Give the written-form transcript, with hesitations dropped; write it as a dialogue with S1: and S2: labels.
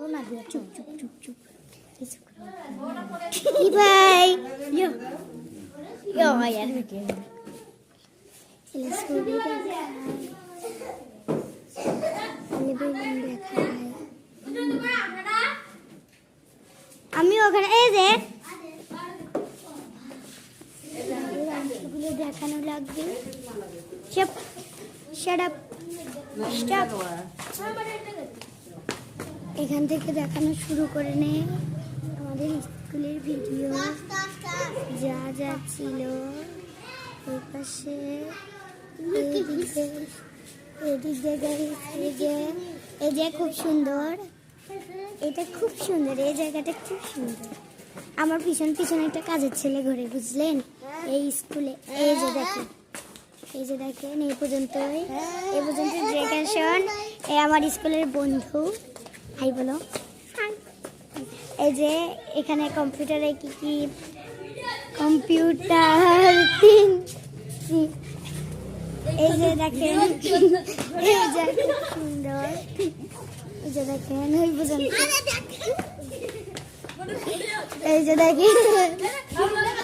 S1: না দিয়া চুপ চুপ চুপ চুপ কি ভাই ইয়ো ইয়ো यार আমি ওখানে এই যে দেখানো লাগবে এখান থেকে দেখানো শুরু করে নে আমাদের স্কুলের ভিডিও যা যা ছিল এই পাশে এই যে খুব সুন্দর এটা খুব সুন্দর এই জায়গাটা খুব সুন্দর আমার পিছন পিছনে একটা কাজের ছেলে ঘরে বুঝলেন এই স্কুলে এই যে দেখেন এই পর্যন্ত ডেকোরেশন এই আমার স্কুলের বন্ধু হাই বলো এই যে এখানে কম্পিউটারে কি কি কম্পিউটার এই যে দেখেন এই যে খুব সুন্দর এই যে দেখেন ওই পর্যন্ত এই যে দেখেন